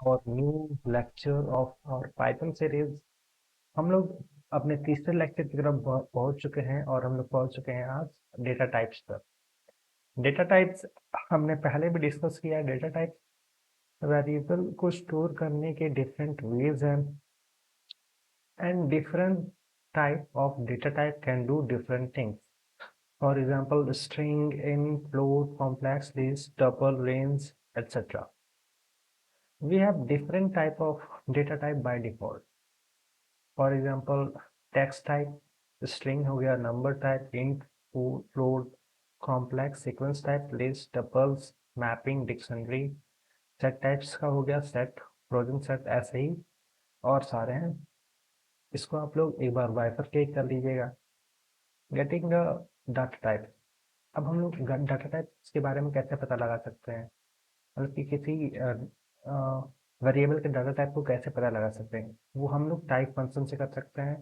और new lecture of और Python series. हम लोग अपने तीसरे लेक्चर की तरफ पहुंच चुके हैं और हम लोग पहुंच चुके हैं आज डेटा टाइप्स पर। डेटा टाइप्स हमने पहले भी डिस्कस किया है। डेटा टाइप्स वेरिएबल को स्टोर करने के डिफरेंट वेज हैं and different type of data type can do different things. For example, string, int, float, complex list, tuple, range, etc. We have different type of data type by default. For example, text type, string हो गया, number type, int, float, complex, sequence type, list, tuples, mapping, dictionary, set types का हो गया, set, frozen set, ऐसे ही और सारे हैं। इसको आप लोग एक बार बाइफरकेट कर लीजिएगा। Getting the data type. अब हम लोग डाटा टाइप्स के बारे में कैसे पता लगा सकते हैं, मतलब कि किसी वेरिएबल के डाटा टाइप को कैसे पता लगा सकते हैं, वो हम लोग टाइप फंक्शन से कर सकते हैं।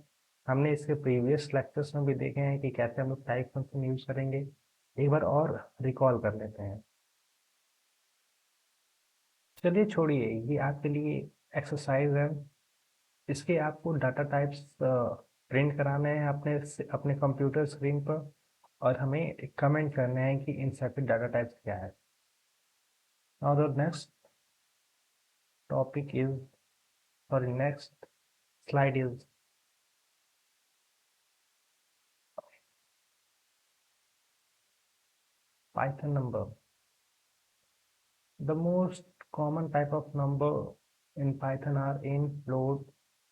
हमने इसके प्रीवियस लेक्चर्स में भी देखे हैं कि कैसे हम लोग टाइप फंक्शन यूज करेंगे। एक बार और रिकॉल कर लेते हैं। चलिए छोड़िए, ये आपके लिए एक्सरसाइज है। इसके आपको डाटा टाइप्स प्रिंट कराने हैं अपने अपने कंप्यूटर स्क्रीन पर और हमें कमेंट करने हैं कि इन सभी डाटा टाइप्स क्या है। Now the next topic is, sorry, next slide is Python number. The most common type of number in Python are int, float,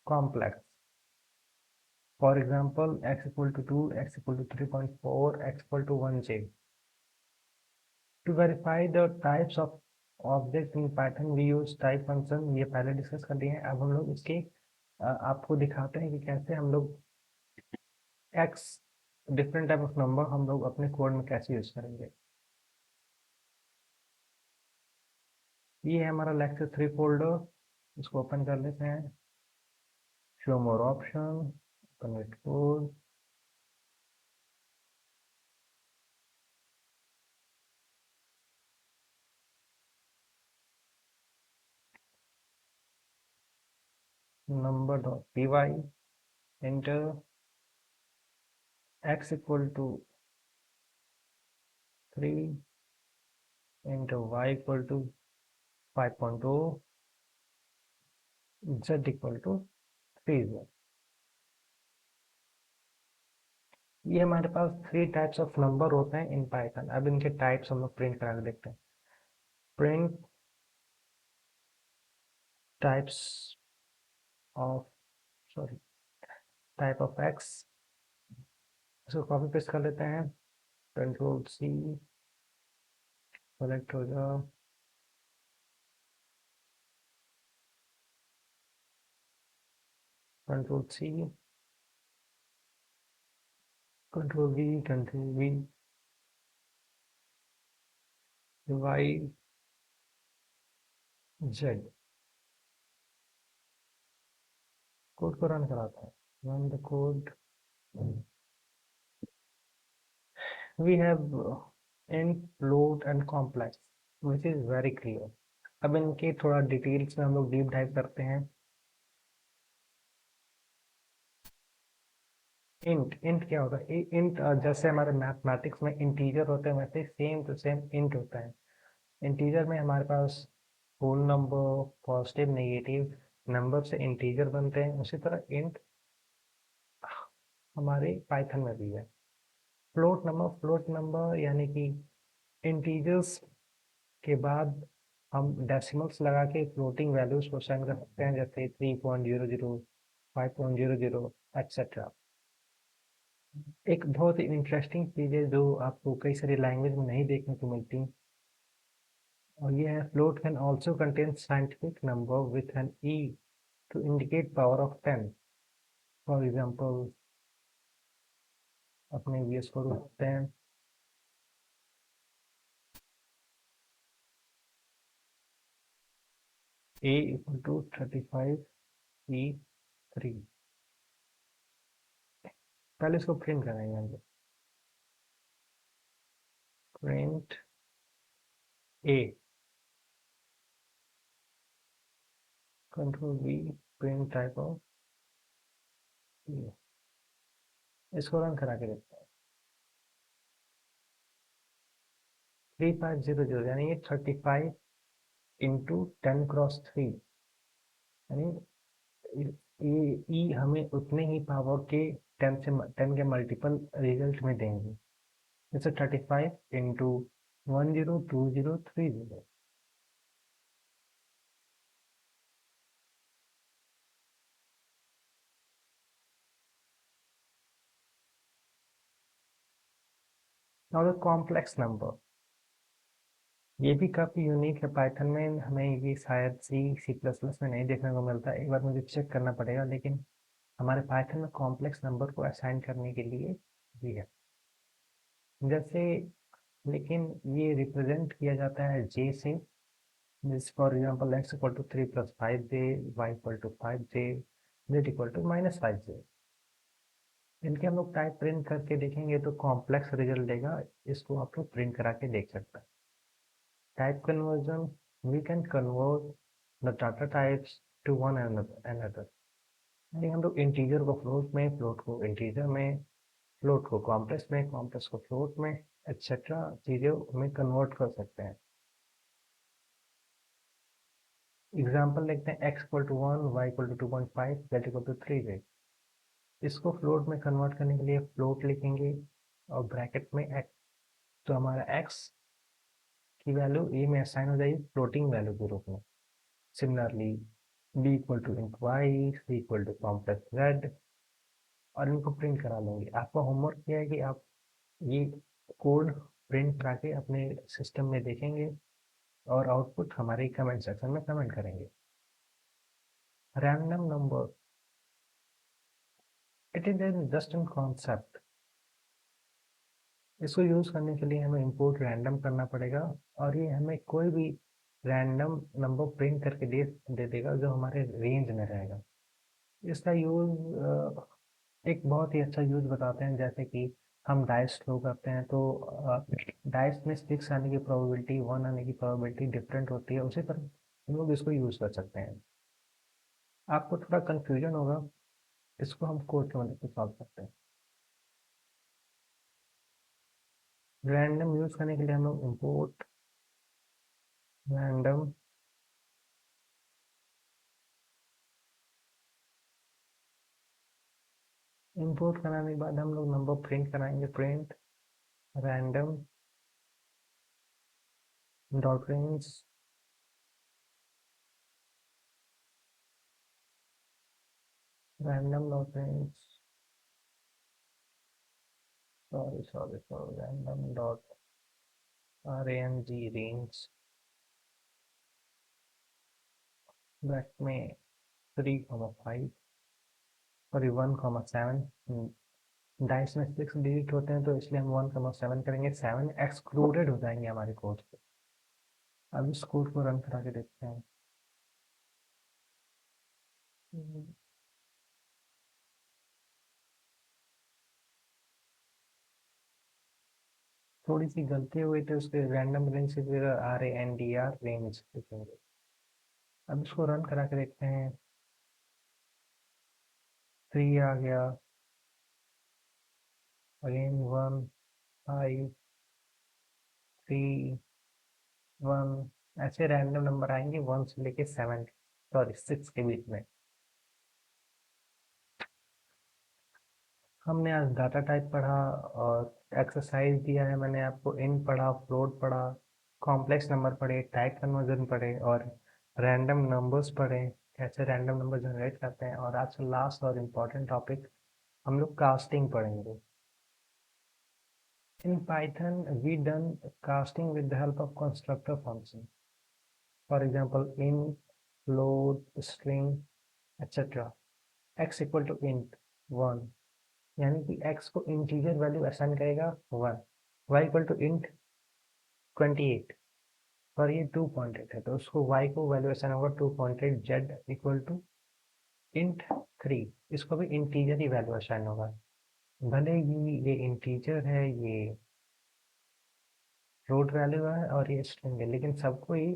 complex. For example, x equal to 2, x equal to 3.4, x equal to 1j. To verify the types of object in Python, we use type function. ये पहले discuss कर लिए हैं। अब हम लोग इसके आपको दिखाते हैं कि कैसे हम लोग x different type of number हम लोग अपने कोड में कैसे यूज करेंगे। ये है हमारा लेक्चर 3 फोल्डर। इसको ओपन कर लेते हैं। Show more option, convert code, number dot P Y, enter, X equal to 3, enter Y equal to 5.0, Z equal to 3। ये हमारे पास 3 टाइप्स ऑफ नंबर होते हैं इन पाइथन। अब इनके टाइप्स हम लोग प्रिंट करा के देखते हैं। Print types of, sorry, type of X. इसको कॉपी पेस्ट कर लेते हैं। कंट्रोल सी, सेलेक्ट हो जाओ, control C, control V, control V, Y, Z. Code को रन कराते हैं। Run the code. We have int, float and complex which is very clear। अब इनके थोड़ा डिटेल्स में हम लोग डीप डाइव करते हैं। इंट क्या होता है? इंट जैसे हमारे मैथमेटिक्स में इंटीजर होते हैं, वैसे सेम टू सेम इंट होता है। इंटीजर में हमारे पास whole number, positive, negative number से इंटीजर बनते हैं। उसी तरह इंट हमारे पाइथन में भी है। फ्लोट नंबर यानी कि इंटीजर्स के बाद हम डेसिमल्स लगा के फ्लोटिंग वैल्यूज को सेंड कर सकते हैं, जैसे 3.00, 5.00 एक्सेट्रा। एक बहुत ही इंटरेस्टिंग चीज़ है जो आपको कई सारी लैंग्वेज में नहीं देखने को मिलती, और ये है float can also contain scientific number with an E to indicate power of 10। For example, अपने वी एस को रखते हैं। A equal to 35 E3। पहले इसको प्रिंट करेंगे हम लोग। Print A, control V, print type of, इसको रन करा के देखते हैं। 3500 यानी ये 35 इंटू 10 क्रॉस 3, यानी ये ई हमें उतने ही पावर के 10 के मल्टीपल रिजल्ट में देंगे, जैसे 35 into 102030। Now the complex number, ये भी काफ़ी यूनिक है पाइथन में, हमें ये शायद सी प्लस प्लस में नहीं देखने को मिलता, एक बार मुझे चेक करना पड़ेगा, लेकिन हमारे पाइथन में कॉम्प्लेक्स नंबर को असाइन करने के लिए भी है। जैसे, लेकिन ये रिप्रेजेंट किया जाता है जे से, जिस for example x equal to 3 + 5j, y equal to 5j, z equal to -5j। इनके हम लोग टाइप प्रिंट करके देखेंगे तो कॉम्प्लेक्स रिजल्ट देगा, इसको आप लोग प्रिंट करा के देख सकते हैं। Type conversion, we can convert the data types to one another, यानी हम लोग इंटीजर को फ्लोट में, फ्लोट को इंटीजर में, फ्लोट को कॉम्प्लेक्स में, कॉम्प्लेक्स को फ्लोट में, एक्सेट्रा चीज़ों में कन्वर्ट कर सकते हैं। एग्जाम्पल देखते हैं, x equal to 1, y equal to 2.5, z equal to 3j। इसको फ्लोट में कन्वर्ट करने के लिए फ्लोट लिखेंगे और ब्रैकेट में x, तो हमारा x की वैल्यू ए में असाइन हो जाएगी फ्लोटिंग वैल्यू के रूप में। Similarly b equal to int Y, c equal to complex z, और इनको प्रिंट करा लेंगे। आपका होमवर्क यह है कि आप ये कोड प्रिंट करा के अपने सिस्टम में देखेंगे और आउटपुट हमारे कमेंट सेक्शन में कमेंट करेंगे। Random number, it is just an concept, इसको यूज़ करने के लिए हमें इंपोर्ट रैंडम करना पड़ेगा, और ये हमें कोई भी रैंडम नंबर प्रिंट करके दे देगा जो हमारे रेंज में रहेगा। इसका यूज़ एक बहुत ही अच्छा यूज़ बताते हैं, जैसे कि हम डाइस थ्रो करते हैं तो डाइस में 6 आने की प्रोबेबिलिटी, 1 आने की प्रोबेबिलिटी डिफरेंट होती है, उसी तरह हम लोग इसको यूज़ कर सकते हैं। आपको थोड़ा कन्फ्यूजन होगा, इसको हम कोड की मदद से सॉल्व करते हैं। रैंडम यूज़ करने के लिए हम लोग इंपोर्ट रैंडम, इंपोर्ट कराने के बाद हम लोग नंबर प्रिंट कराएंगे, print random dot range, random dot range, sorry random dot RANG range, bracket में 3,5, सॉरी 1,7। डाइस में 6 डिजिट होते हैं तो इसलिए हम 1,7 करेंगे, 7 एक्सक्लूडेड हो जाएंगे हमारे कोड से। अब इस कोड को रन करा के देखते हैं। थोड़ी सी गलती हुई तो उसके रैंडम रेंज से फिर RANDR रेंज लिखेंगे। अब इसको रन करा के देखते हैं, 3 आ गया, अगेन 1, 5, 3, 1, ऐसे रैंडम नंबर आएंगे 1 से लेके 7, सॉरी 6 के बीच में। हमने आज डाटा टाइप पढ़ा और एक्सरसाइज दिया है मैंने आपको, इन पढ़ा, फ्लोट पढ़ा, कॉम्प्लेक्स नंबर पढ़े, टाइप कन्वर्जन पढ़े, और रैंडम नंबर्स पढ़े, कैसे रैंडम नंबर जनरेट करते हैं, और आज का लास्ट और इम्पोर्टेंट टॉपिक हम लोग कास्टिंग पढ़ेंगे। In Python, we done casting with the help of constructor function. For example, int, float, string, etc. X equal to int 1, यानी कि x को इंटीजर वैल्यू असाइन करेगा 1, y इक्वल टू इंट 28, और ये 2.8 है तो उसको y को वैल्यू असाइन होगा 2.8, z इक्वल टू इंट 3, इसको भी इंटीजर ही वैल्यू असाइन होगा, भले ही ये इंटीजर है, ये फ्लोट वैल्यू है और ये स्ट्रिंग है, लेकिन सबको ही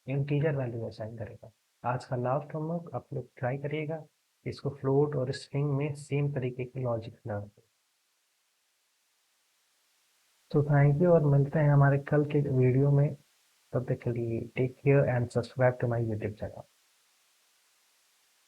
इंटीजर वैल्यू असाइन करेगा। आज का लास्ट होमवर्क आप लोग ट्राई करिएगा, इसको फ्लोट और स्ट्रिंग में सेम तरीके की लॉजिक लगा। तो थैंक यू और मिलते हैं हमारे कल के वीडियो में। तब तक के लिए take care and subscribe to my YouTube channel.